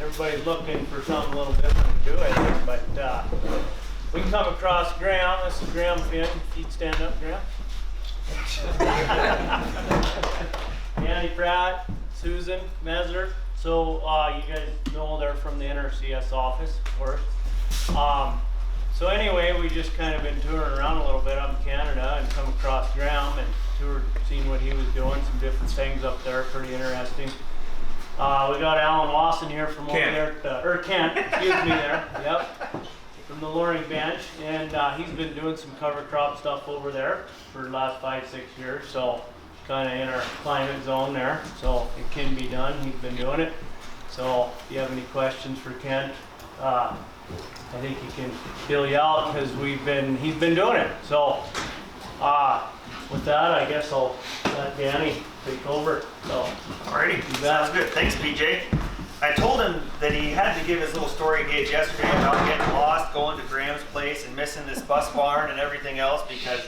Everybody's looking for something a little different to do, I think, but we can come across Graham. This is Graham Finn. If you'd stand up, Graham. Andy Pratt, Susan Mesler. So you guys know they're from the NRCS office, of course. So anyway, we just kind of been touring around a little bit up in Canada and come across Graham and toured, seen what he was doing, some different things up there, pretty interesting. We got Alan Lawson here from over there, or Kent, excuse me there, yep, from the Loring bench, and he's been doing some cover crop stuff over there for the last 5-6 years, so kind of in our climate zone there, so it can be done. He's been doing it. So if you have any questions for Kent, I think he can fill you out because he's been doing it. So with that, I guess I'll let Danny take over. So alrighty, sounds good. Thanks, PJ. I told him that he had to give his little story gauge yesterday about getting lost, going to Graham's place and missing this bus barn and everything else, because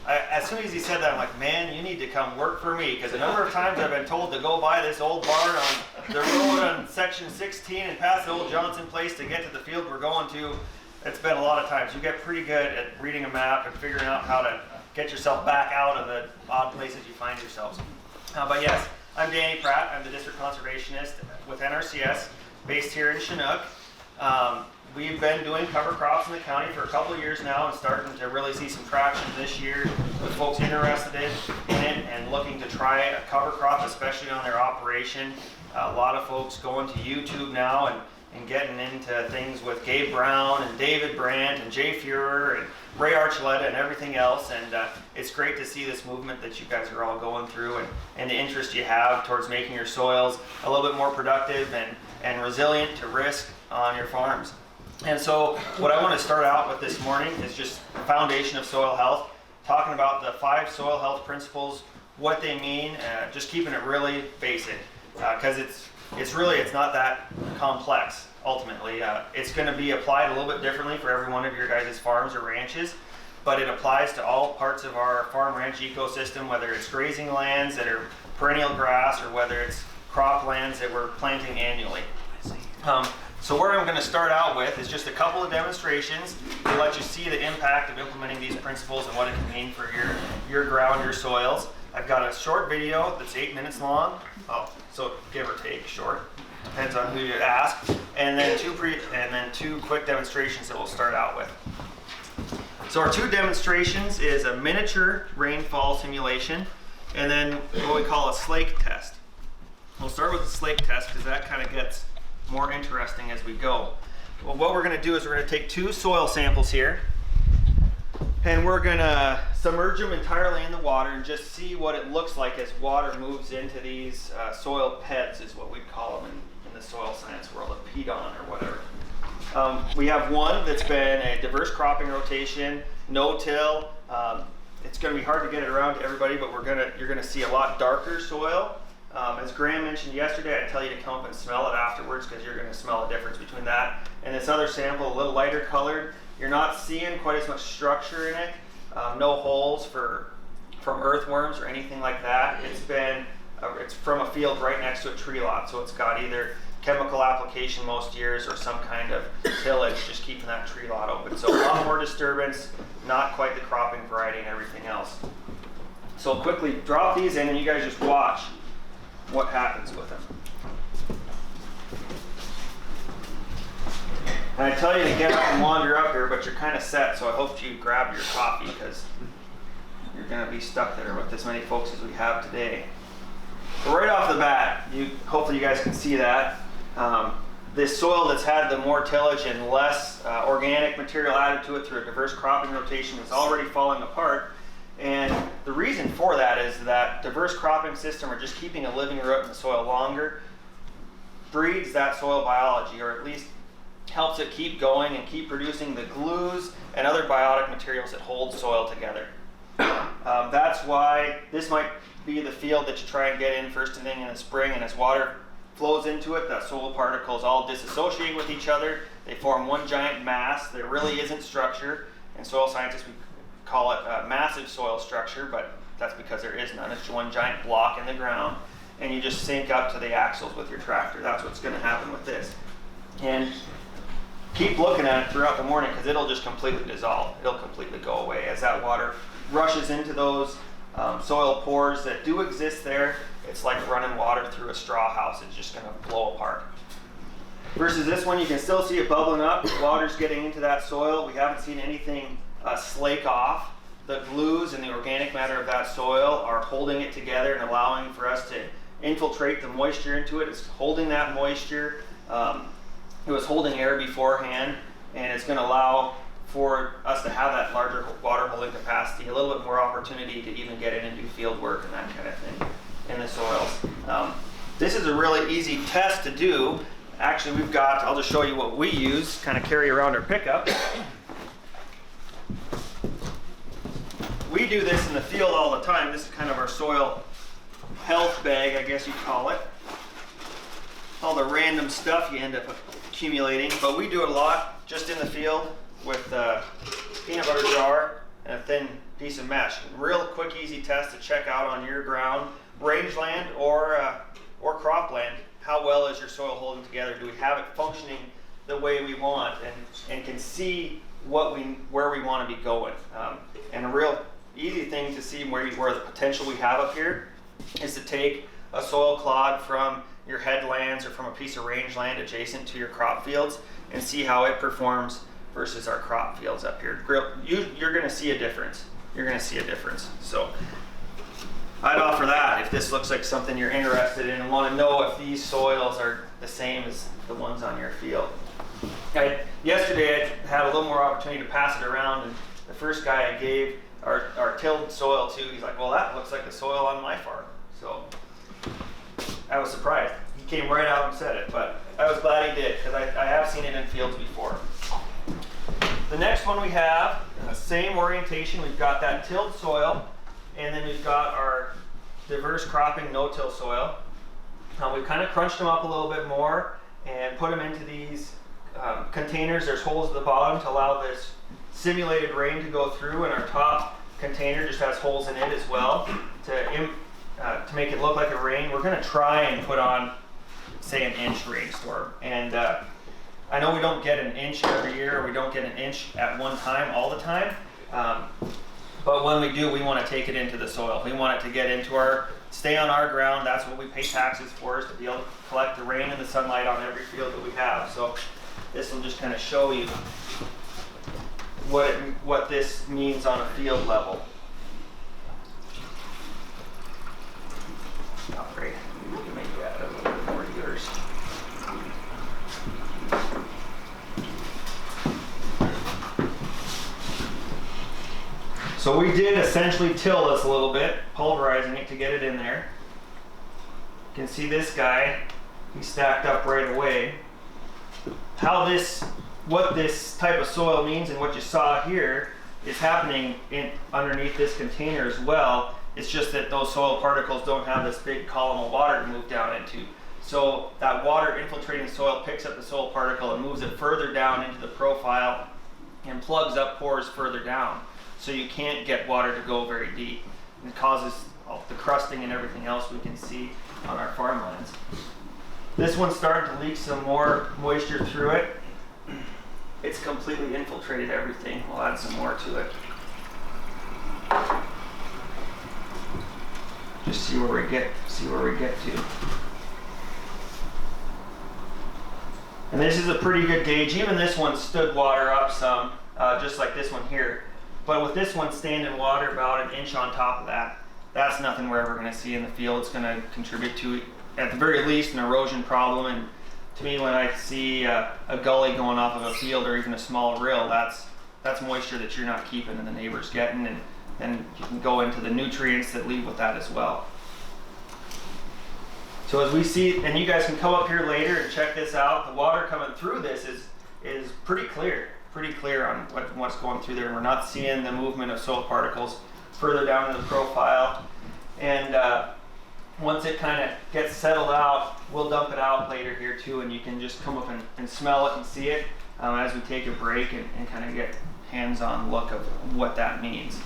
as soon as he said that, I'm like, man, you need to come work for me, because a number of times I've been told to go by this old barn on the road on section 16 and past the old Johnson place to get to the field we're going to. It's been a lot of times. You get pretty good at reading a map and figuring out how to get yourself back out of the odd places you find yourselves. But yes, I'm Danny Pratt. I'm the district conservationist with NRCS, based here in Chinook. We've been doing cover crops in the county for a couple of years now and starting to really see some traction this year with folks interested in it and looking to try a cover crop, especially on their operation. A lot of folks going to YouTube now and getting into things with Gabe Brown and David Brandt and Jay Fuhrer and Ray Archuleta and everything else. And it's great to see this movement that you guys are all going through and the interest you have towards making your soils a little bit more productive and resilient to risk on your farms. And so what I want to start out with this morning is just the foundation of soil health, talking about the 5 soil health principles, what they mean, just keeping it really basic, because it's not that complex ultimately. It's going to be applied a little bit differently for every one of your guys' farms or ranches, but it applies to all parts of our farm ranch ecosystem, whether it's grazing lands that are perennial grass or whether it's crop lands that we're planting annually. So where I'm going to start out with is just a couple of demonstrations to let you see the impact of implementing these principles and what it can mean for your ground, your soils. I've got a short video that's 8 minutes long, so give or take short, depends on who you ask, and then two quick demonstrations that we'll start out with. So our 2 demonstrations is a miniature rainfall simulation and then what we call a slake test. We'll start with the slake test because that kind of gets more interesting as we go. Well, what we're going to do is we're going to take 2 soil samples here and we're going to submerge them entirely in the water and just see what it looks like as water moves into these soil beds is what we call them in the soil science world, a pedon or whatever. We have one that's been a diverse cropping rotation, no-till. It's going to be hard to get it around to everybody, but you're going to see a lot darker soil. As Graham mentioned yesterday, I'd tell you to come up and smell it afterwards because you're going to smell a difference between that and this other sample, a little lighter colored. You're not seeing quite as much structure in it, no holes from earthworms or anything like that. It's from a field right next to a tree lot, so it's got either chemical application most years or some kind of tillage just keeping that tree lot open. So a lot more disturbance, not quite the cropping variety and everything else. So I'll quickly drop these in and you guys just watch what happens with them. And I tell you to get up and wander up here, but you're kind of set, so I hope you grab your coffee because you're going to be stuck there with as many folks as we have today. So right off the bat, hopefully you guys can see that. This soil that's had the more tillage and less organic material added to it through a diverse cropping rotation is already falling apart. And the reason for that is that diverse cropping system, or just keeping a living root in the soil longer, breeds that soil biology, or at least helps it keep going and keep producing the glues and other biotic materials that hold soil together. That's why this might be the field that you try and get in first thing in the spring, and as water flows into it, that soil particles all disassociate with each other. They form one giant mass. There really isn't structure. In soil scientists, we call it massive soil structure, but that's because there is none. It's one giant block in the ground. and you just sink up to the axles with your tractor. That's what's going to happen with this. And keep looking at it throughout the morning because it'll just completely dissolve. It'll completely go away as that water rushes into those soil pores that do exist there. It's like running water through a straw house. It's just going to blow apart. Versus this one, you can still see it bubbling up. The water's getting into that soil. We haven't seen anything slake off. The glues and the organic matter of that soil are holding it together and allowing for us to infiltrate the moisture into it. It's holding that moisture. It was holding air beforehand, and it's going to allow for us to have that larger water holding capacity, a little bit more opportunity to even get in and do field work and that kind of thing in the soils. This is a really easy test to do. Actually, we've got, I'll just show you what we use, kind of carry around our pickup. We do this in the field all the time. This is kind of our soil health bag, I guess you'd call it. All the random stuff you end up accumulating, but we do it a lot just in the field with a peanut butter jar and a thin piece of mesh. Real quick, easy test to check out on your ground, rangeland or cropland. How well is your soil holding together? Do we have it functioning the way we want, and can see where we want to be going? And a real easy thing to see where the potential we have up here is to take a soil clod from your headlands or from a piece of rangeland adjacent to your crop fields and see how it performs versus our crop fields up here. You're going to see a difference. You're going to see a difference. So I'd offer that if this looks like something you're interested in and want to know if these soils are the same as the ones on your field. Yesterday I had a little more opportunity to pass it around, and the first guy I gave our tilled soil to, he's like, well, that looks like the soil on my farm. So I was surprised. He came right out and said it, but I was glad he did because I have seen it in fields before. The next one we have, same orientation. We've got that tilled soil, and then we've got our diverse cropping no-till soil. We've kind of crunched them up a little bit more and put them into these containers. There's holes at the bottom to allow this simulated rain to go through, and our top container just has holes in it as well to make it look like a rain. We're going to try and put on, say, an inch rainstorm. And I know we don't get an inch every year, or we don't get an inch at one time all the time. But when we do, we want to take it into the soil. We want it to get into stay on our ground. That's what we pay taxes for, is to be able to collect the rain and the sunlight on every field that we have. So this will just kind of show you what this means on a field level. Oh, great. We can make that a little bit more yours. So we did essentially till this a little bit, pulverizing it to get it in there. You can see this guy, he stacked up right away. What this type of soil means and what you saw here is happening underneath this container as well. It's just that those soil particles don't have this big column of water to move down into. So that water infiltrating the soil picks up the soil particle and moves it further down into the profile and plugs up pores further down. So you can't get water to go very deep. It causes all the crusting and everything else we can see on our farmlands. This one's starting to leak some more moisture through it. It's completely infiltrated everything. We'll add some more to it. Just see where we get to. And this is a pretty good gauge. Even this one stood water up some, just like this one here. But with this one standing water about an inch on top of that, that's nothing we're ever going to see in the field. It's going to contribute to, at the very least, an erosion problem. And to me, when I see a gully going off of a field or even a small rill, that's moisture that you're not keeping and the neighbor's getting, and then you can go into the nutrients that leave with that as well. So as we see, and you guys can come up here later and check this out, the water coming through this is pretty clear on what's going through there. And we're not seeing the movement of soil particles further down in the profile. And once it kind of gets settled out, we'll dump it out later here too, and you can just come up and smell it and see it as we take a break and kind of get hands-on look of what that means.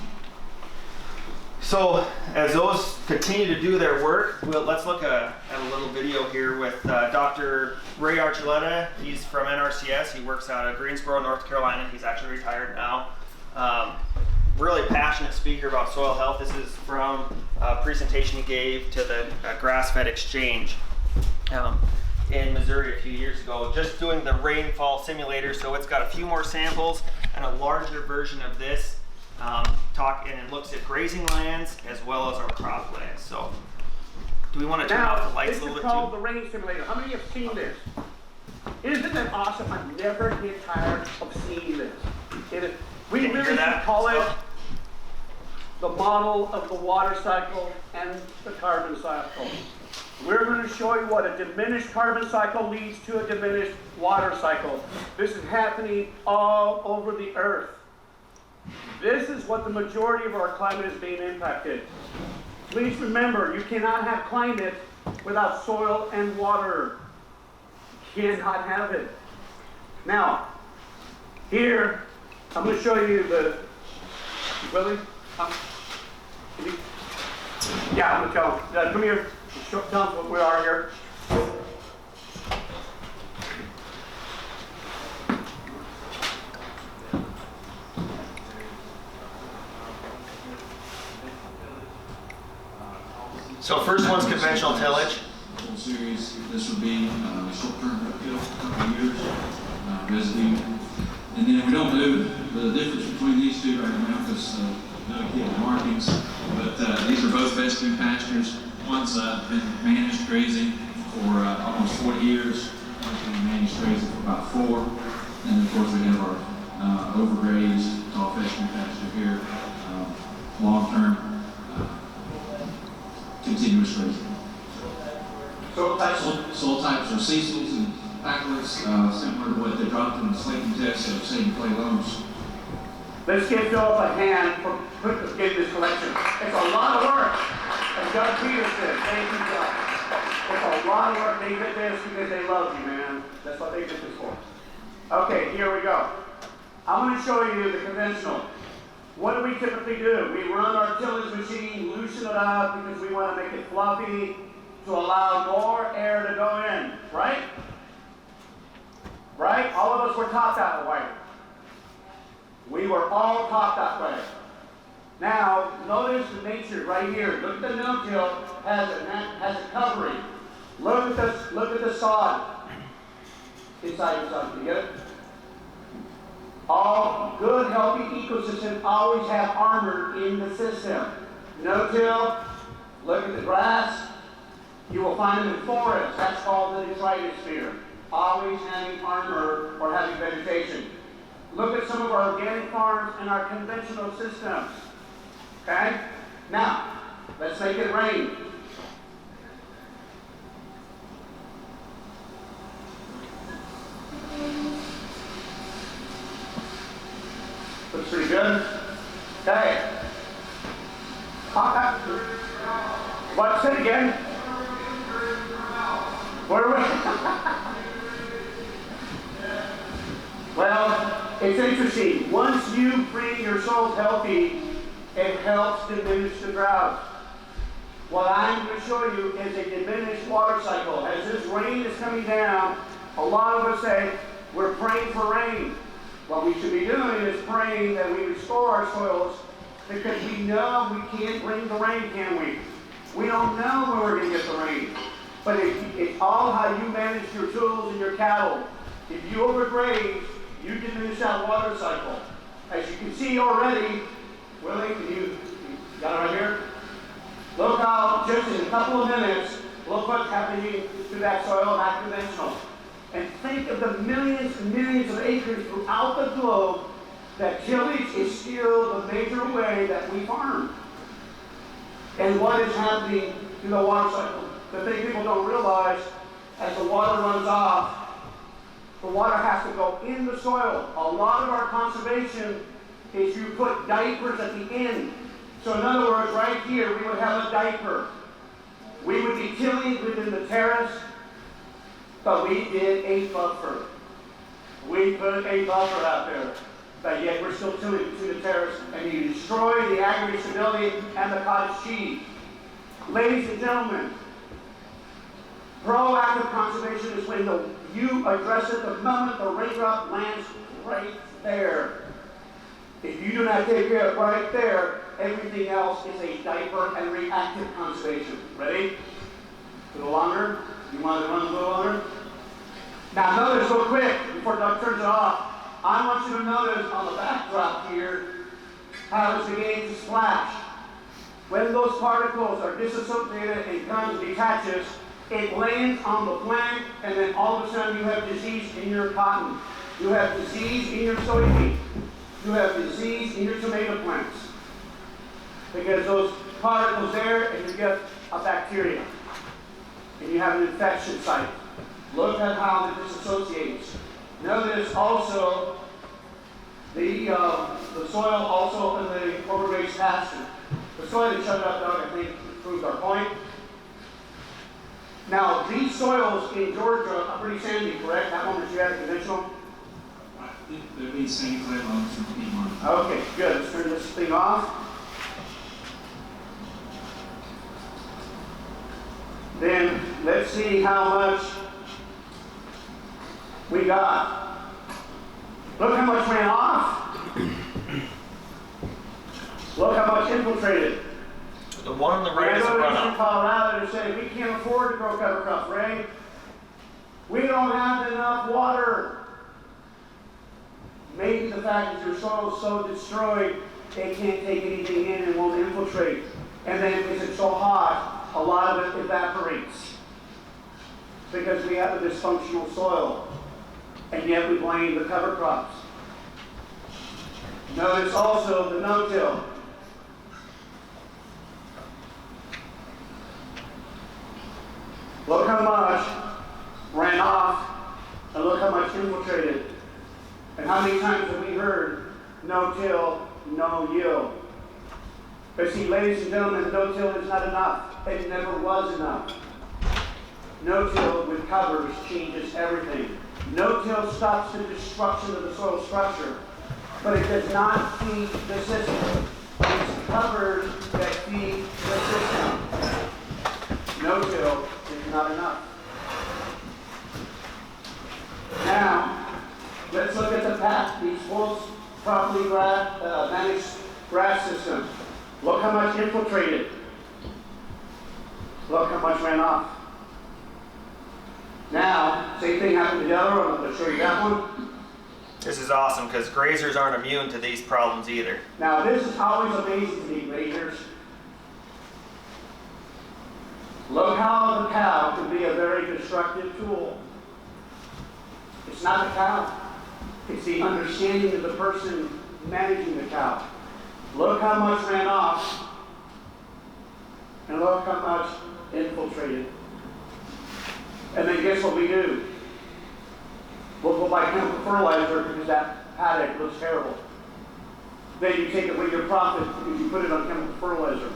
So as those continue to do their work, let's look at a little video here with Dr. Ray Archuleta. He's from NRCS. He works out of Greensboro, North Carolina. He's actually retired now. Really passionate speaker about soil health. This is from a presentation he gave to the grass-fed exchange in Missouri a few years ago, just doing the rainfall simulator. So it's got a few more samples and a larger version of this. And it looks at grazing lands as well as our crop lands. So do we want to turn off the lights a little bit too? This is called the rain simulator. How many have seen this? Isn't that awesome? I never get tired of seeing this. We Can you really hear that? should call it the model of the water cycle and the carbon cycle. We're going to show you what a diminished carbon cycle leads to a diminished water cycle. This is happening all over the earth. This is what the majority of our climate is being impacted. Please remember, you cannot have climate without soil and water. You cannot have it. Now, here, I'm going to show you the, Willie? Yeah, I'm going to tell him. Come here. Tell us what we are here. So first one's conventional tillage. Whole series, this would be short-term uphill, a couple of years, residue. And then we don't do the difference between these two right now because not get the markings, but these are both vesting pastures. One's been managed grazing for almost 40 years. One's been managed grazing for about 4. And of course we have our overgrazed tall vesting pasture here, long-term continuous grazing. Soil types are Cecils and Packlets, similar to what they dropped in the slaking test of St. Clay loams. Let's give Philip a hand for getting this collection. It's a lot of work. And Doug Peterson, thank you, Doug. It's a lot of work. They did this because they love you, man. That's what they did this for. Okay, here we go. I'm going to show you the conventional. What do we typically do? We run our tillage machine, loosen it up because we want to make it fluffy to allow more air to go in, right? Right? All of us were taught that way. We were all taught that way. Now, notice the nature right here. Look at the no-till, has a covering. Look at the sod inside the sod. You get it? All good, healthy ecosystems always have armor in the system. No-till, look at the grass. You will find them in forests. That's called the detritus. Always having armor or having vegetation. Look at some of our organic farms and our conventional systems. Okay? Now, let's make it rain. Looks pretty good. Okay. What? Say it again. Where are we? Well, it's interesting. Once you bring your soils healthy, it helps diminish the drought. What I'm going to show you is a diminished water cycle. As this rain is coming down, a lot of us say, we're praying for rain. What we should be doing is praying that we restore our soils because we know we can't bring the rain, can we? We don't know when we're going to get the rain. But it's all how you manage your tools and your cattle. If you overgraze, you diminish that water cycle. As you can see already, Willie, you got it right here? Look how, just in a couple of minutes, look what's happening to that soil, that conventional. And think of the millions and millions of acres throughout the globe that tillage is still the major way that we farm. And what is happening to the water cycle? The thing people don't realize, as the water runs off, the water has to go in the soil. A lot of our conservation is you put diapers at the end. So in other words, right here, we would have a diaper. We would be tilling within the terrace, but we did a buffer. We put a buffer out there. but yet we're still to the terrace, and you destroy the aggregate stability and the cottage cheese. Ladies and gentlemen, proactive conservation is when you address it the moment the raindrop lands right there. If you do not take care of it right there, everything else is a diaper and reactive conservation. Ready? A little longer? You want to run a little longer? Now notice real quick, before Doug turns it off, I want you to notice on the backdrop here how it's beginning to splash. When those particles are disassociated and comes detaches, it lands on the plant, and then all of a sudden you have disease in your cotton. You have disease in your soybean. You have disease in your tomato plants. Because those particles there, and you get a bacteria. And you have an infection site. Look at how it disassociates. Notice also the soil also in the overgrazed pasture. The soil that shut up, Doug, I think proves our point. Now, these soils in Georgia are pretty sandy, correct? That one that you had a conventional? I think there'd be sand clay logs from Piedmont. Okay, good. Let's turn this thing off. Then let's see how much we got. Look how much ran off. Look how much infiltrated. The one on the right is a in runoff. Colorado and say we can't afford to grow cover crops, Ray. We don't have enough water. Maybe the fact that your soil is so destroyed, it can't take anything in and won't infiltrate. And then because it's so hot, a lot of it evaporates. Because we have a dysfunctional soil. And yet we blame the cover crops. Notice also the no-till. Look how much ran off, and look how much infiltrated. And how many times have we heard, no-till, no yield? But see, ladies and gentlemen, no-till is not enough. It never was enough. No-till with covers changes everything. No-till stops the destruction of the soil structure, but it does not feed the system. It's covers that feed the system. No-till is not enough. Now, let's look at these full properly managed grass system. Look how much infiltrated. Look how much ran off. Now, same thing happened to the other one. I'm going to show you that one. This is awesome because grazers aren't immune to these problems either. Now, this is always amazing to me, grazers. Look how the cow can be a very destructive tool. It's not the cow. It's the understanding of the person managing the cow. Look how much ran off, and look how much infiltrated. And then guess what we do? We'll go buy chemical fertilizer because that paddock looks terrible. Then you take away your profit because you put it on chemical fertilizer.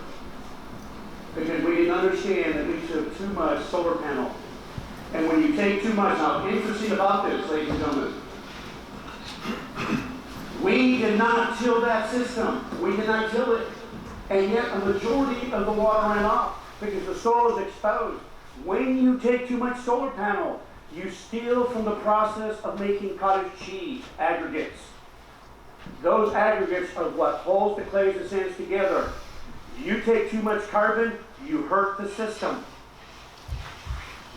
Because we didn't understand that we took too much solar panel. And when you take too much, now interesting about this, ladies and gentlemen, we did not till that system. We did not till it. And yet a majority of the water ran off because the soil is exposed. When you take too much solar panel, you steal from the process of making cottage cheese aggregates. Those aggregates are what holds the clays and sands together. You take too much carbon, you hurt the system.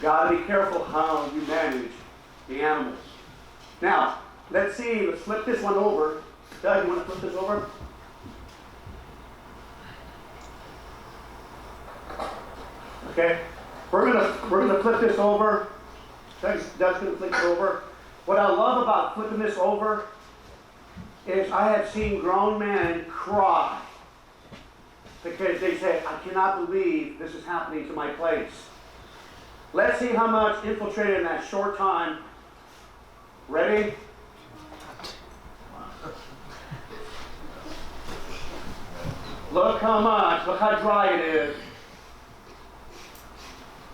Gotta be careful how you manage the animals. Now, let's flip this one over. Doug, you want to flip this over? Okay. We're gonna flip this over. Doug's gonna flip it over. What I love about flipping this over is I have seen grown men cry because they say, I cannot believe this is happening to my place. Let's see how much infiltrated in that short time. Ready? Look how much, look how dry it is.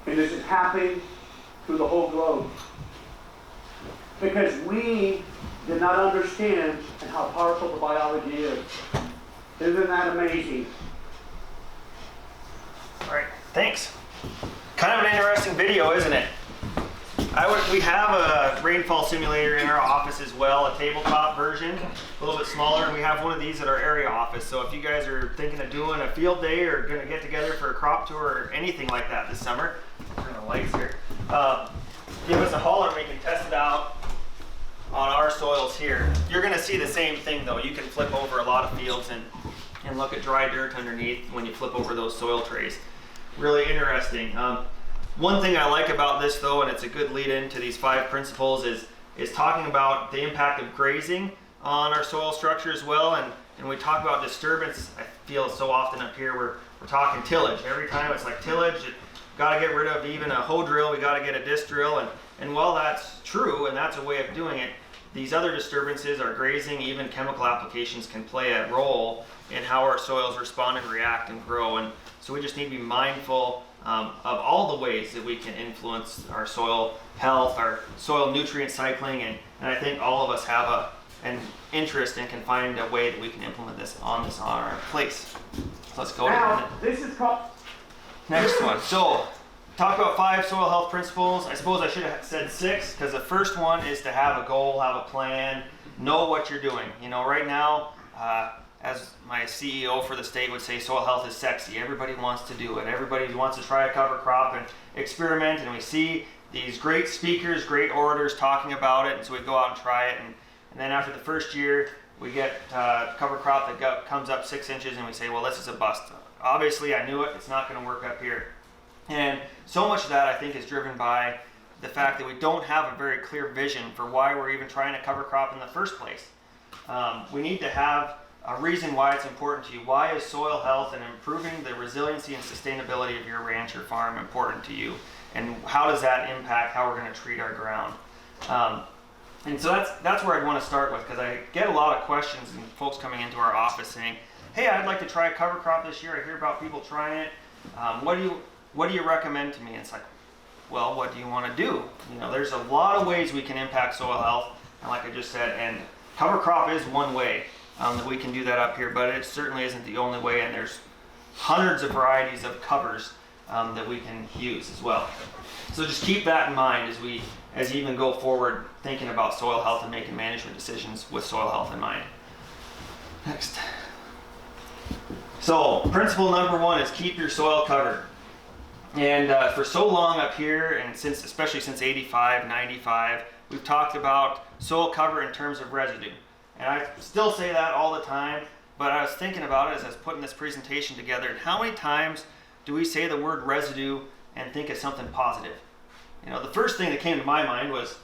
And this is happening through the whole globe. Because we did not understand and how powerful the biology is. Isn't that amazing? All right, thanks. Kind of an interesting video, isn't it? We have a rainfall simulator in our office as well, a tabletop version, a little bit smaller, and we have one of these at our area office. So if you guys are thinking of doing a field day or gonna get together for a crop tour or anything like that this summer, turn the lights here, give us a holler and we can test it out on our soils here. You're gonna see the same thing though. You can flip over a lot of fields and look at dry dirt underneath when you flip over those soil trays. Really interesting. One thing I like about this though, and it's a good lead into these 5 principles, is talking about the impact of grazing on our soil structure as well. And we talk about disturbance. I feel so often up here we're talking tillage. Every time it's like tillage, got to get rid of even a hoe drill, we got to get a disc drill. And while that's true and that's a way of doing it, these other disturbances, our grazing, even chemical applications can play a role in how our soils respond and react and grow. And so we just need to be mindful of all the ways that we can influence our soil health, our soil nutrient cycling, and I think all of us have an interest and can find a way that we can implement this on our place. So let's go Now, this is called... next one. So talk about 5 soil health principles. I suppose I should have said 6, because the first one is to have a goal, have a plan, know what you're doing. You know, right now, as my CEO for the state would say, soil health is sexy. Everybody wants to do it. Everybody wants to try a cover crop and experiment, and we see these great speakers, great orators talking about it, and so we go out and try it, and then after the first year, we get a cover crop that comes up 6 inches, and we say, well, this is a bust. Obviously, I knew it. It's not going to work up here. And so much of that, I think, is driven by the fact that we don't have a very clear vision for why we're even trying to cover crop in the first place. We need to have a reason why it's important to you. Why is soil health and improving the resiliency and sustainability of your ranch or farm important to you? And how does that impact how we're going to treat our ground? And so that's where I'd want to start with, because I get a lot of questions and folks coming into our office saying, hey, I'd like to try a cover crop this year. I hear about people trying it. What do you recommend to me? And it's like, well, what do you want to do? You know, there's a lot of ways we can impact soil health, and like I just said, and cover crop is one way that we can do that up here, but it certainly isn't the only way, and there's hundreds of varieties of covers that we can use as well. So just keep that in mind as you even go forward thinking about soil health and making management decisions with soil health in mind. Next. So principle number 1 is keep your soil covered. And for so long up here, and especially since 85, 95, we've talked about soil cover in terms of residue. And I still say that all the time, but I was thinking about it as I was putting this presentation together, and how many times do we say the word residue and think of something positive? You know, the first thing that came to my mind was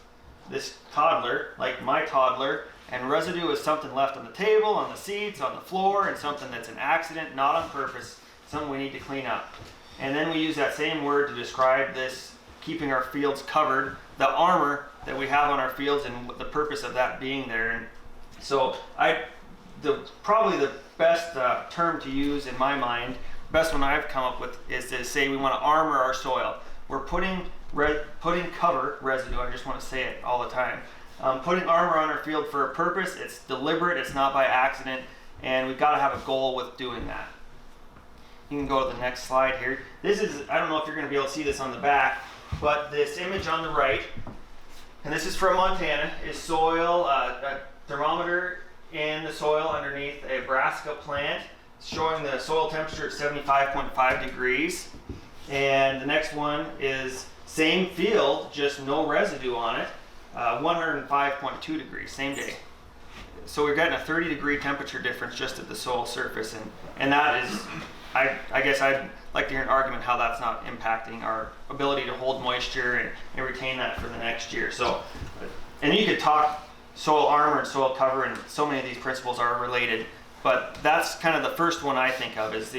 this toddler, like my toddler, and residue is something left on the table, on the seats, on the floor, and something that's an accident, not on purpose, something we need to clean up. And then we use that same word to describe this keeping our fields covered, the armor that we have on our fields, and the purpose of that being there. And so probably the best term to use in my mind, best one I've come up with, is to say we want to armor our soil. We're putting cover residue, I just want to say it all the time, putting armor on our field for a purpose. It's deliberate, it's not by accident, and we've got to have a goal with doing that. You can go to the next slide here. This is, I don't know if you're going to be able to see this on the back, but this image on the right, and this is from Montana, is soil, a thermometer in the soil underneath a brassica plant, showing the soil temperature at 75.5 degrees. And the next one is same field, just no residue on it, 105.2 degrees, same day. So we're getting a 30-degree temperature difference just at the soil surface, and that is, I guess I'd like to hear an argument how that's not impacting our ability to hold moisture and retain that for the next year. So, and you could talk soil armor and soil cover, and so many of these principles are related, but that's kind of the first one I think of is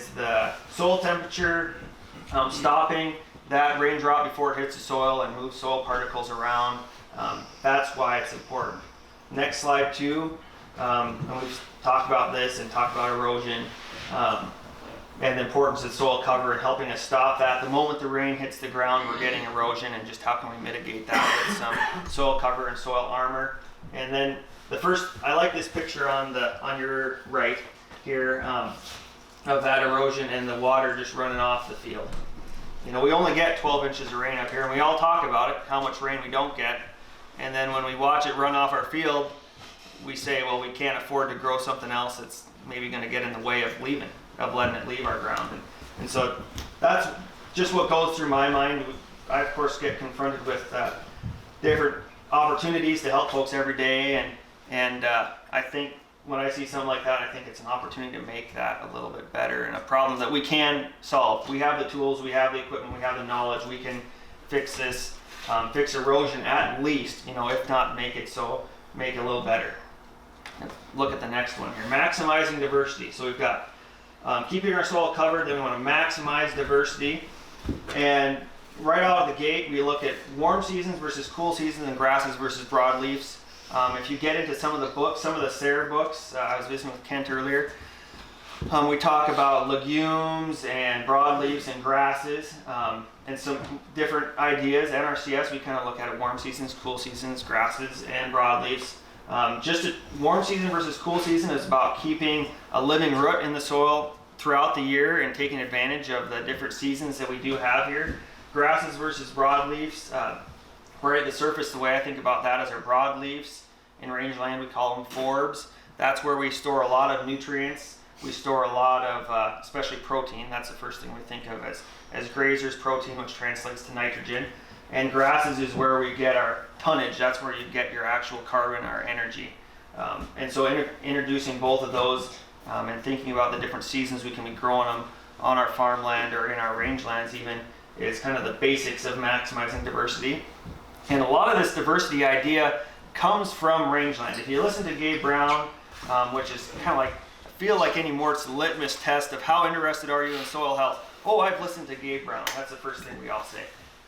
the soil temperature, stopping that raindrop before it hits the soil and moves soil particles around. That's why it's important. Next slide 2, and we've talked about this and talked about erosion and the importance of soil cover and helping us stop that. The moment the rain hits the ground, we're getting erosion, and just how can we mitigate that with some soil cover and soil armor. And then I like this picture on your right here of that erosion and the water just running off the field. You know, we only get 12 inches of rain up here, and we all talk about it, how much rain we don't get. And then when we watch it run off our field, we say, well, we can't afford to grow something else that's maybe going to get in the way of letting it leave our ground. And so that's just what goes through my mind. I, of course, get confronted with different opportunities to help folks every day. And I think when I see something like that, I think it's an opportunity to make that a little bit better and a problem that we can solve. We have the tools, we have the equipment, we have the knowledge. We can fix this, fix erosion at least, you know, if not make it a little better. Look at the next one here, maximizing diversity. So we've got keeping our soil covered, then we want to maximize diversity. And right out of the gate, we look at warm seasons versus cool seasons and grasses versus broadleafs. If you get into some of the books, some of the SARE books, I was visiting with Kent earlier, we talk about legumes and broadleaves and grasses and some different ideas. NRCS, we kind of look at it warm seasons, cool seasons, grasses, and broadleaves. Just a warm season versus cool season is about keeping a living root in the soil throughout the year and taking advantage of the different seasons that we do have here. Grasses versus broadleaves. Right at the surface, the way I think about that is our broadleaves. In rangeland, we call them forbs. That's where we store a lot of nutrients. We store a lot of, especially protein. That's the first thing we think of as grazers, protein, which translates to nitrogen. And grasses is where we get our tonnage. That's where you get your actual carbon, our energy. And so introducing both of those and thinking about the different seasons we can be growing them on our farmland or in our rangelands even is kind of the basics of maximizing diversity. And a lot of this diversity idea comes from rangeland. If you listen to Gabe Brown, which is kind of like, I feel like anymore it's the litmus test of how interested are you in soil health. Oh, I've listened to Gabe Brown. That's the first thing we all say.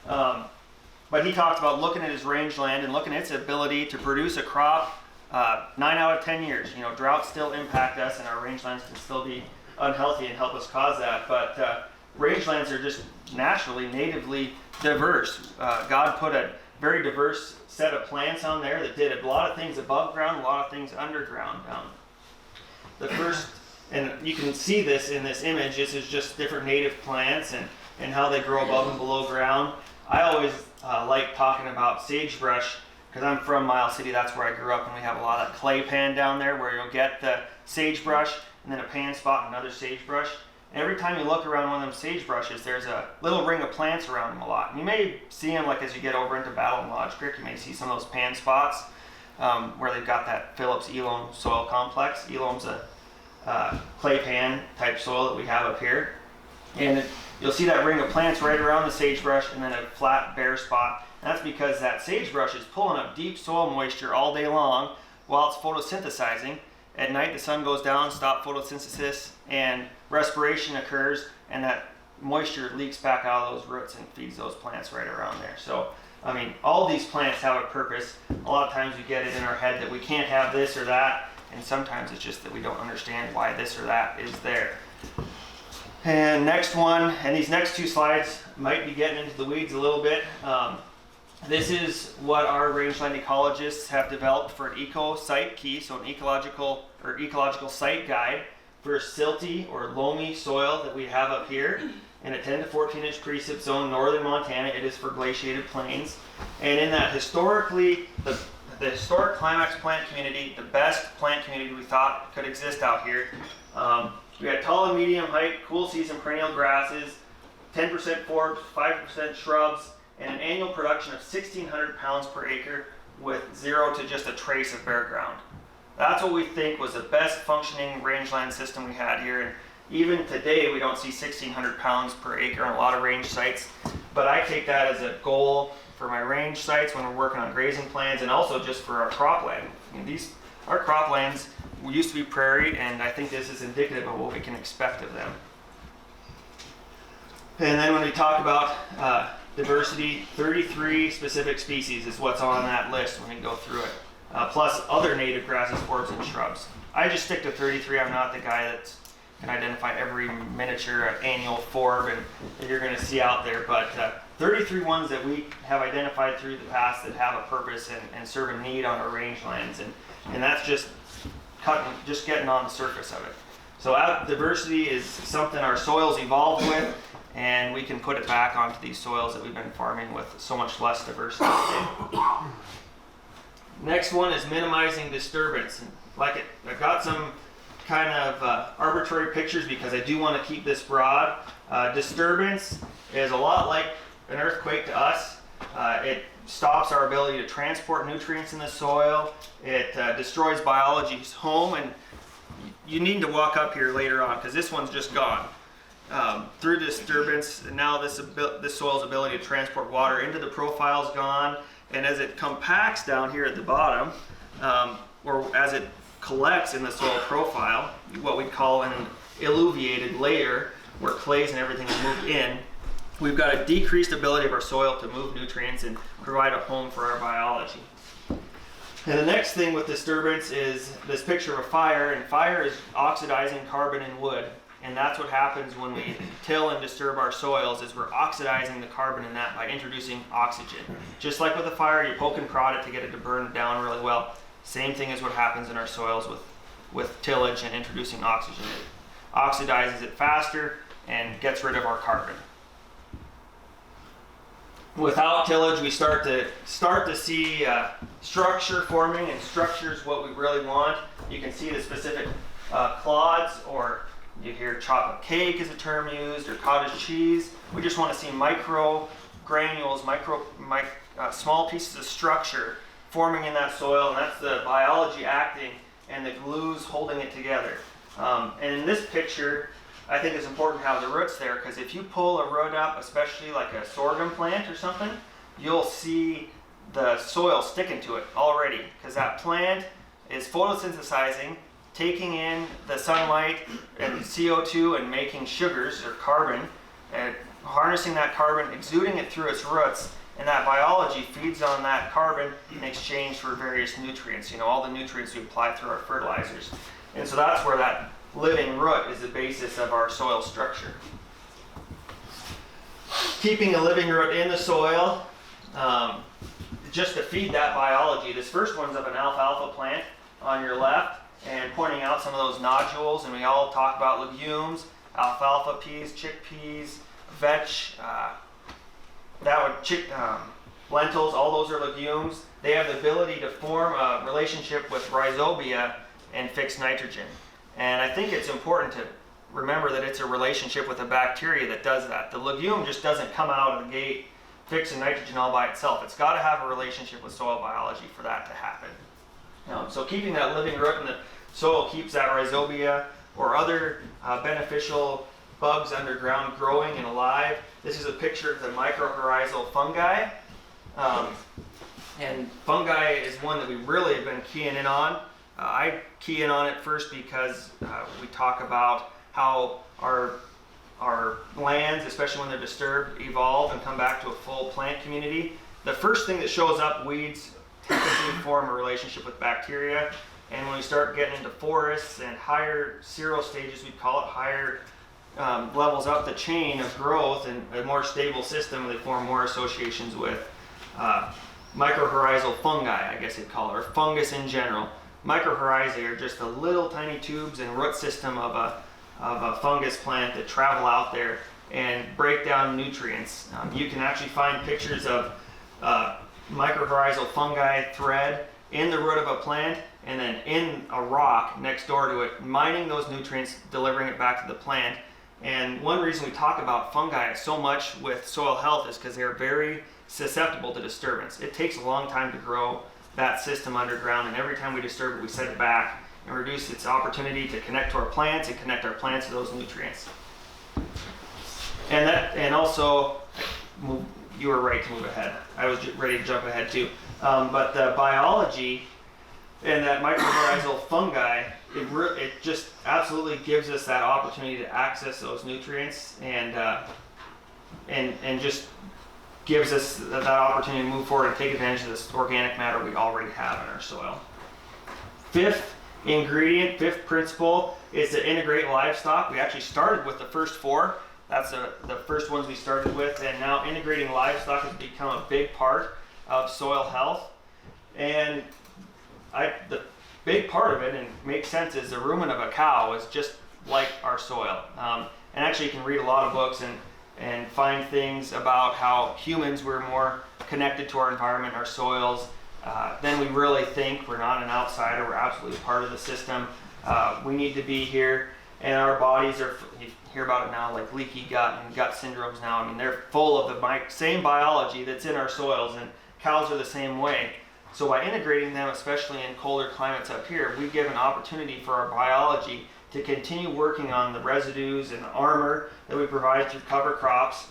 But he talks about looking at his rangeland and looking at its ability to produce a crop 9 out of 10 years. You know, droughts still impact us and our rangelands can still be unhealthy and help us cause that. But rangelands are just naturally, natively diverse. God put a very diverse set of plants on there that did a lot of things above ground, a lot of things underground. The first, and you can see this in this image, this is just different native plants and how they grow above and below ground. I always like talking about sagebrush because I'm from Miles City, that's where I grew up, and we have a lot of clay pan down there where you'll get the sagebrush and then a pan spot and another sagebrush. And every time you look around one of them sagebrushes, there's a little ring of plants around them a lot. And you may see them like as you get over into Battle and Lodge Creek, you may see some of those pan spots where they've got that Phillips Eloam soil complex. Eloam's a clay pan type soil that we have up here. And you'll see that ring of plants right around the sagebrush and then a flat bare spot. And that's because that sagebrush is pulling up deep soil moisture all day long while it's photosynthesizing. At night the sun goes down, stop photosynthesis, and respiration occurs, and that moisture leaks back out of those roots and feeds those plants right around there. So, I mean, all these plants have a purpose. A lot of times we get it in our head that we can't have this or that, and sometimes it's just that we don't understand why this or that is there. And next one, and these next two slides might be getting into the weeds a little bit. This is what our rangeland ecologists have developed for an eco-site key, so an ecological site guide for silty or loamy soil that we have up here in a 10 to 14 inch precip zone, northern Montana. It is for glaciated plains. And in that historically, the historic climax plant community, the best plant community we thought could exist out here. We had tall and medium height, cool season perennial grasses, 10% forbs, 5% shrubs, and an annual production of 1,600 pounds per acre with 0 to just a trace of bare ground. That's what we think was the best functioning rangeland system we had here. And even today, we don't see 1,600 pounds per acre on a lot of range sites. But I take that as a goal for my range sites when we're working on grazing plans, and also just for our cropland. I mean, our croplands used to be prairie, and I think this is indicative of what we can expect of them. And then when we talk about diversity, 33 specific species is what's on that list when we go through it, plus other native grasses, forbs, and shrubs. I just stick to 33. I'm not the guy that can identify every miniature annual forb that you're going to see out there, but 33 ones that we have identified through the past that have a purpose and serve a need on our rangelands, and that's just getting on the surface of it. So diversity is something our soils evolved with, and we can put it back onto these soils that we've been farming with so much less diversity today. Next one is minimizing disturbance. I've got some kind of arbitrary pictures because I do want to keep this broad. Disturbance is a lot like an earthquake to us. It stops our ability to transport nutrients in the soil. It destroys biology's home, and you need to walk up here later on because this one's just gone. Through disturbance, and now this soil's ability to transport water into the profile is gone, and as it compacts down here at the bottom, or as it collects in the soil profile, what we call an alluviated layer, where clays and everything is moved in, we've got a decreased ability of our soil to move nutrients and provide a home for our biology. And the next thing with disturbance is this picture of a fire, and fire is oxidizing carbon in wood. And that's what happens when we till and disturb our soils, is we're oxidizing the carbon in that by introducing oxygen. Just like with a fire, you poke and prod it to get it to burn down really well. Same thing is what happens in our soils with tillage and introducing oxygen. It oxidizes it faster and gets rid of our carbon. Without tillage, we start to see structure forming, and structure is what we really want. You can see the specific clods, or you hear chocolate cake is a term used, or cottage cheese. We just want to see micro granules, small pieces of structure forming in that soil, and that's the biology acting and the glues holding it together. And in this picture, I think it's important to have the roots there, because if you pull a root up, especially like a sorghum plant or something, you'll see the soil sticking to it already, because that plant is photosynthesizing, taking in the sunlight and CO2 and making sugars or carbon, and harnessing that carbon, exuding it through its roots, and that biology feeds on that carbon in exchange for various nutrients, all the nutrients we apply through our fertilizers. And so that's where that living root is the basis of our soil structure. Keeping a living root in the soil, just to feed that biology. This first one's of an alfalfa plant on your left, and pointing out some of those nodules, and we all talk about legumes, alfalfa peas, chickpeas, vetch, lentils, all those are legumes. They have the ability to form a relationship with rhizobia and fix nitrogen. And I think it's important to remember that it's a relationship with a bacteria that does that. The legume just doesn't come out of the gate fixing nitrogen all by itself. It's got to have a relationship with soil biology for that to happen. So keeping that living root in the soil keeps that rhizobia or other beneficial bugs underground growing and alive. This is a picture of the mycorrhizal fungi. And fungi is one that we really have been keying in on. I key in on it first because we talk about how our lands, especially when they're disturbed, evolve and come back to a full plant community. The first thing that shows up, weeds, typically form a relationship with bacteria. And when we start getting into forests and higher cirro stages, we call it, higher levels up the chain of growth and a more stable system, they form more associations with mycorrhizal fungi, I guess you'd call it, or fungus in general. Mycorrhizae are just the little tiny tubes and root system of a fungus plant that travel out there and break down nutrients. You can actually find pictures of mycorrhizal fungi thread in the root of a plant and then in a rock next door to it, mining those nutrients, delivering it back to the plant. And one reason we talk about fungi so much with soil health is because they're very susceptible to disturbance. It takes a long time to grow that system underground, and every time we disturb it, we set it back and reduce its opportunity to connect to our plants and connect our plants to those nutrients. And also, you were right to move ahead. I was ready to jump ahead too. But the biology and that mycorrhizal fungi, it just absolutely gives us that opportunity to access those nutrients and just gives us that opportunity to move forward and take advantage of this organic matter we already have in our soil. Fifth ingredient, fifth principle is to integrate livestock. We actually started with the first four. That's the first ones we started with, and now integrating livestock has become a big part of soil health. And the big part of it, and makes sense, is the rumen of a cow is just like our soil. And actually you can read a lot of books and find things about how humans were more connected to our environment, our soils, than we really think. We're not an outsider, we're absolutely part of the system. We need to be here, and our bodies are, you hear about it now, like leaky gut and gut syndromes now. I mean, they're full of the same biology that's in our soils, and cows are the same way. So by integrating them, especially in colder climates up here, we give an opportunity for our biology to continue working on the residues and the armor that we provide through cover crops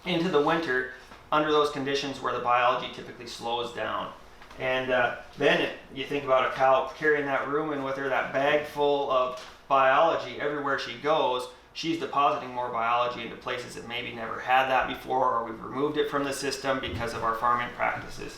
into the winter under those conditions where the biology typically slows down. And then you think about a cow carrying that rumen with her, that bag full of biology everywhere she goes. She's depositing more biology into places that maybe never had that before, or we've removed it from the system because of our farming practices.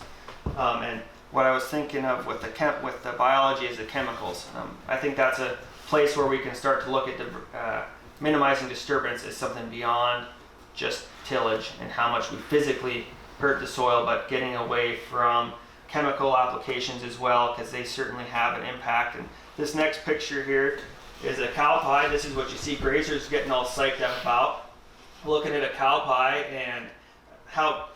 And what I was thinking of with the biology is the chemicals. I think that's a place where we can start to look at minimizing disturbance as something beyond just tillage and how much we physically hurt the soil, but getting away from chemical applications as well, because they certainly have an impact. And this next picture here is a cow pie. This is what you see grazers getting all psyched up about, looking at a cow pie, and how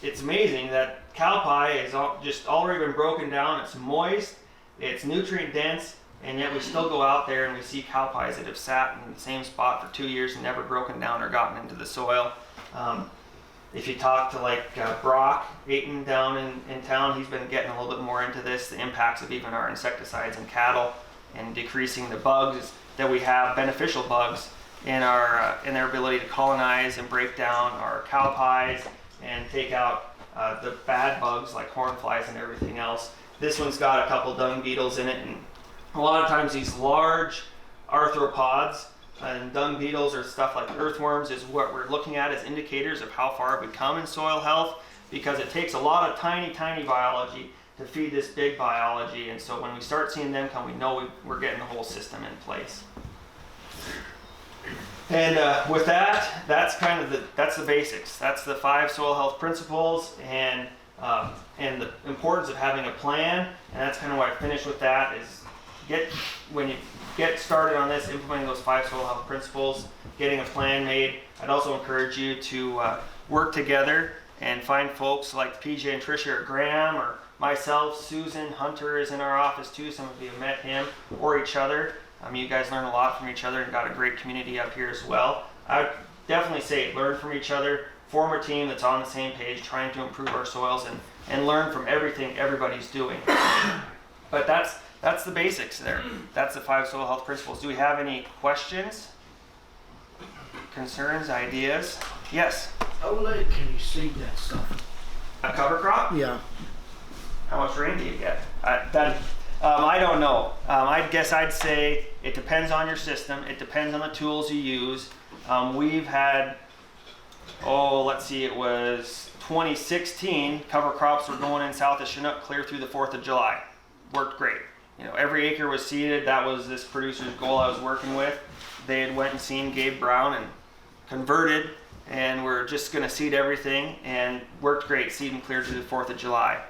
it's amazing that cow pie is just already been broken down. It's moist, it's nutrient dense, and yet we still go out there and we see cow pies that have sat in the same spot for 2 years and never broken down or gotten into the soil. If you talk to like Brock Ayton down in town, he's been getting a little bit more into this, the impacts of even our insecticides in cattle and decreasing the bugs that we have, beneficial bugs in their ability to colonize and break down our cow pies and take out the bad bugs like horn flies and everything else. This one's got a couple dung beetles in it, and a lot of times these large arthropods and dung beetles or stuff like earthworms is what we're looking at as indicators of how far we've come in soil health, because it takes a lot of tiny biology to feed this big biology. And so when we start seeing them come, we know we're getting the whole system in place. And with that, that's kind of the basics. That's the 5 soil health principles and the importance of having a plan. And that's kind of why I finished with that, is when you get started on this, implementing those 5 soil health principles, getting a plan made. I'd also encourage you to work together and find folks like PJ and Tricia or Graham or myself. Susan Hunter is in our office too. Some of you have met him or each other. You guys learn a lot from each other and got a great community up here as well. I would definitely say learn from each other, form a team that's on the same page, trying to improve our soils and learn from everything everybody's doing. But that's the basics there. That's the 5 soil health principles. Do we have any questions, concerns, ideas? Yes? How late can you seed that stuff? A cover crop? Yeah. How much rain do you get? I don't know. I guess I'd say it depends on your system. It depends on the tools you use. We've had, let's see, it was 2016, cover crops were going in south of Chinook clear through the 4th of July. Worked great. Every acre was seeded. That was this producer's goal I was working with. They had went and seen Gabe Brown and converted, and we're just going to seed everything, and worked great, seeding clear through the 4th of July.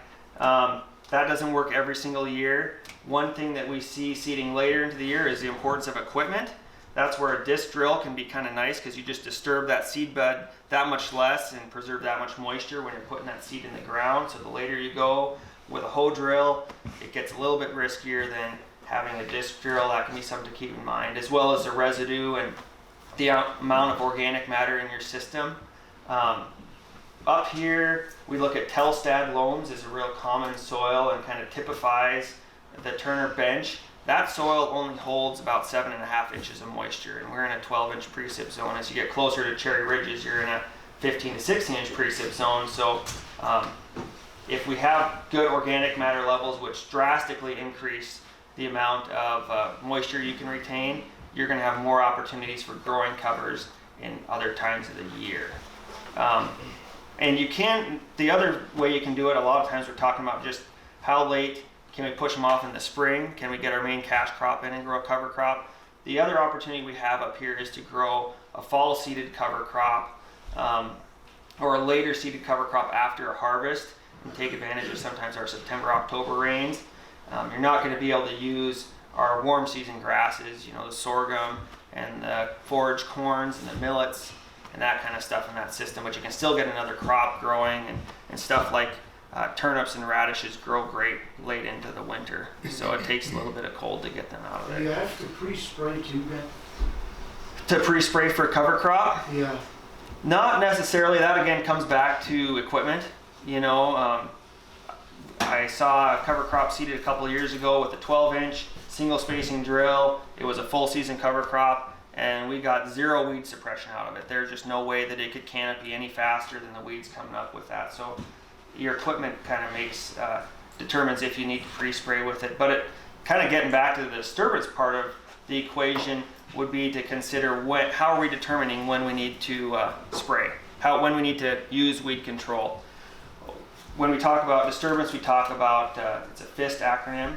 That doesn't work every single year. One thing that we see seeding later into the year is the importance of equipment. That's where a disc drill can be kind of nice, because you just disturb that seed bed that much less and preserve that much moisture when you're putting that seed in the ground. So the later you go with a hoe drill, it gets a little bit riskier than having a disc drill. That can be something to keep in mind, as well as the residue and the amount of organic matter in your system. Up here, we look at Telstad loams as a real common soil and kind of typifies the Turner bench. That soil only holds about 7.5 inches of moisture, and we're in a 12-inch precip zone. As you get closer to Cherry Ridges, you're in a 15 to 16-inch precip zone. So if we have good organic matter levels, which drastically increase the amount of moisture you can retain, you're going to have more opportunities for growing covers in other times of the year. And the other way you can do it, a lot of times we're talking about just how late can we push them off in the spring? Can we get our main cash crop in and grow a cover crop? The other opportunity we have up here is to grow a fall seeded cover crop or a later seeded cover crop after a harvest and take advantage of sometimes our September, October rains. You're not going to be able to use our warm season grasses, you know, the sorghum and the forage corns and the millets and that kind of stuff in that system, but you can still get another crop growing, and stuff like turnips and radishes grow great late into the winter. So it takes a little bit of cold to get them out of Do you there. have to pre-spray too, Ben? To pre-spray for a cover crop? Yeah. Not necessarily. That again comes back to equipment. You know, I saw a cover crop seeded a couple of years ago with a 12-inch single spacing drill. It was a full season cover crop, and we got 0 weed suppression out of it. There's just no way that it could canopy any faster than the weeds coming up with that. So your equipment kind of determines if you need to pre-spray with it. But it kind of getting back to the disturbance part of the equation would be to consider how are we determining when we need to spray, when we need to use weed control. When we talk about disturbance, we talk about, it's a FIST acronym.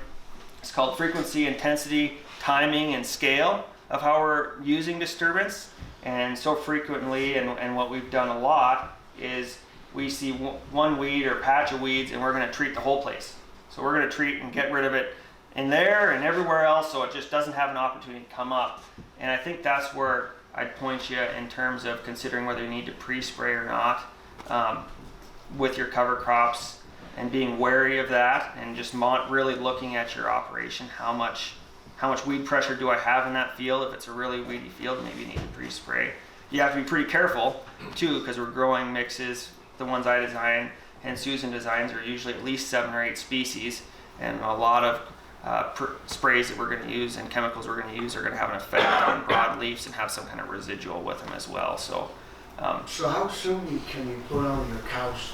It's called frequency, intensity, timing, and scale of how we're using disturbance. And so frequently, and what we've done a lot, is we see one weed or patch of weeds and we're going to treat the whole place. So we're going to treat and get rid of it in there and everywhere else, so it just doesn't have an opportunity to come up. And I think that's where I'd point you in terms of considering whether you need to pre-spray or not with your cover crops, and being wary of that, and just really looking at your operation. How much weed pressure do I have in that field? If it's a really weedy field, maybe you need to pre-spray. You have to be pretty careful too, because we're growing mixes. The ones I design and Susan designs are usually at least 7 or 8 species, and a lot of sprays that we're going to use and chemicals we're going to use are going to have an effect on broadleafs and have some kind of residual with them as well. So how soon can you put on your cows?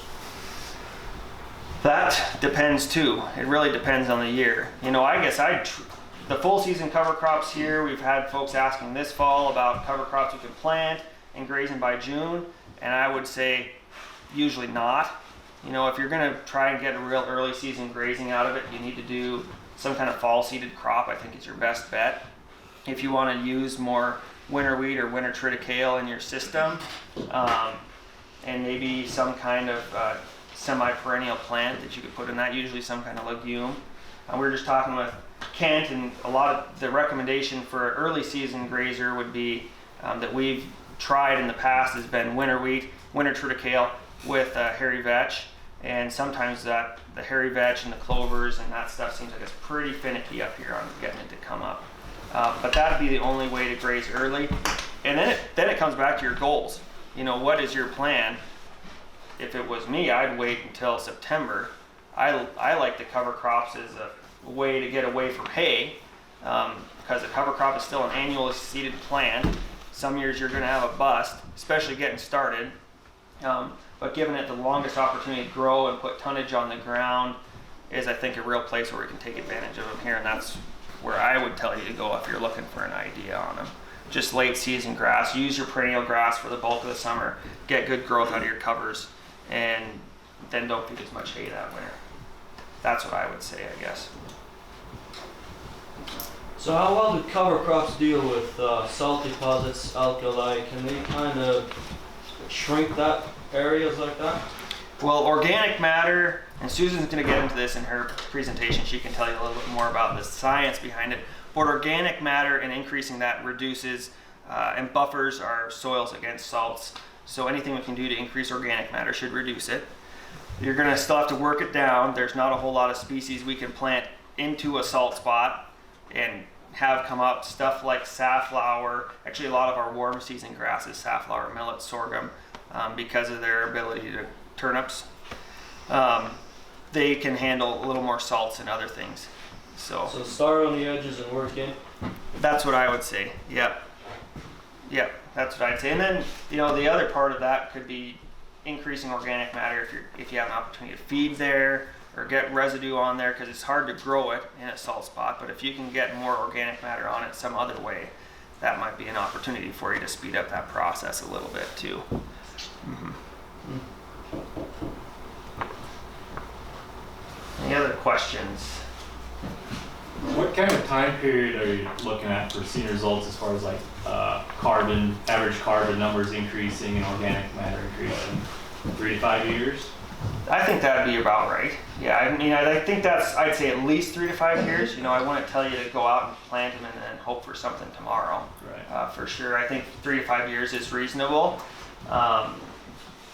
that depends too. It really depends on the year. You know, I guess the full season cover crops here, we've had folks asking this fall about cover crops we can plant and grazing by June, and I would say usually not. You know, if you're going to try and get a real early season grazing out of it, you need to do some kind of fall seeded crop. I think is your best bet. If you want to use more winter wheat or winter triticale in your system, and maybe some kind of semi-perennial plant that you could put in that, usually some kind of legume. We were just talking with Kent, and a lot of the recommendation for an early season grazer would be that we've tried in the past has been winter wheat, winter triticale with hairy vetch, and sometimes the hairy vetch and the clovers and that stuff seems like it's pretty finicky up here on getting it to come up. But that'd be the only way to graze early. And then it comes back to your goals. You know, what is your plan? If it was me, I'd wait until September. I like the cover crops as a way to get away from hay, because a cover crop is still an annually seeded plant. Some years you're going to have a bust, especially getting started. But giving it the longest opportunity to grow and put tonnage on the ground is, I think, a real place where we can take advantage of them here, and that's where I would tell you to go if you're looking for an idea on them. Just late season grass. Use your perennial grass for the bulk of the summer. Get good growth out of your covers, and then don't feed as much hay that winter. That's what I would say, I guess. So how well do cover crops deal with salt deposits, alkali? Can they kind of shrink that areas like that? Well, organic matter, and Susan's going to get into this in her presentation. She can tell you a little bit more about the science behind it. But organic matter and increasing that reduces and buffers our soils against salts. So anything we can do to increase organic matter should reduce it. You're going to still have to work it down. There's not a whole lot of species we can plant into a salt spot and have come up. Stuff like safflower, actually a lot of our warm season grasses, safflower, millet, sorghum, because of their ability to turnips, they can handle a little more salts and other things. So start on the edges and work in? That's what I would say. Yep, that's what I'd say. And then, you know, the other part of that could be increasing organic matter if you have an opportunity to feed there or get residue on there, because it's hard to grow it in a salt spot. But if you can get more organic matter on it some other way, that might be an opportunity for you to speed up that process a little bit too. Mm-hmm. Any other questions? What kind of time period are you looking at for seeing results as far as like average carbon numbers increasing and organic matter increasing? 3 to 5 years? I think that'd be about right. Yeah, I mean, I think I'd say at least 3 to 5 years. You know, I wouldn't tell you to go out and plant them and then hope for something tomorrow. Right. For sure, I think 3 to 5 years is reasonable.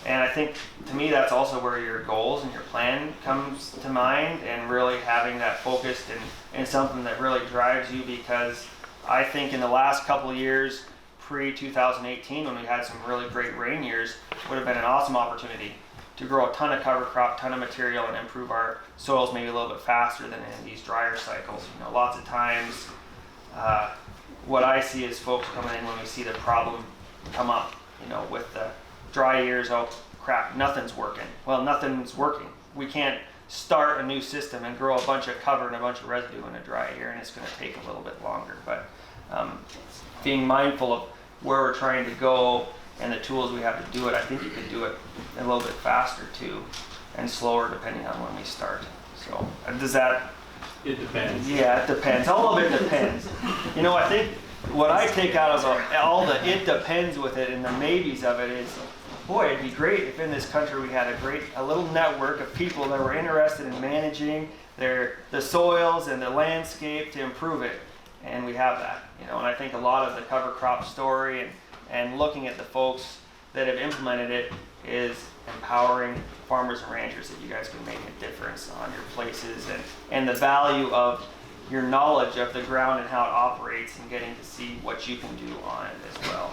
And I think, to me, that's also where your goals and your plan comes to mind, and really having that focused and something that really drives you, because I think in the last couple of years, pre-2018, when we had some really great rain years, would have been an awesome opportunity to grow a ton of cover crop, ton of material, and improve our soils maybe a little bit faster than in these drier cycles. You know, lots of times, what I see is folks coming in when we see the problem come up, you know, with the dry years, oh crap, nothing's working. Well, nothing's working. We can't start a new system and grow a bunch of cover and a bunch of residue in a dry year, and it's going to take a little bit longer. But being mindful of where we're trying to go and the tools we have to do it, I think you could do it a little bit faster too, and slower depending on when we start. So does that? It depends. Yeah, it depends. All of it depends. You know, I think what I take out of all the "it depends" with it and the maybes of it is, boy, it'd be great if in this country we had a little network of people that were interested in managing the soils and the landscape to improve it, and we have that. You know, and I think a lot of the cover crop story and looking at the folks that have implemented it is empowering farmers and ranchers that you guys can make a difference on your places, and the value of your knowledge of the ground and how it operates, and getting to see what you can do on it as well.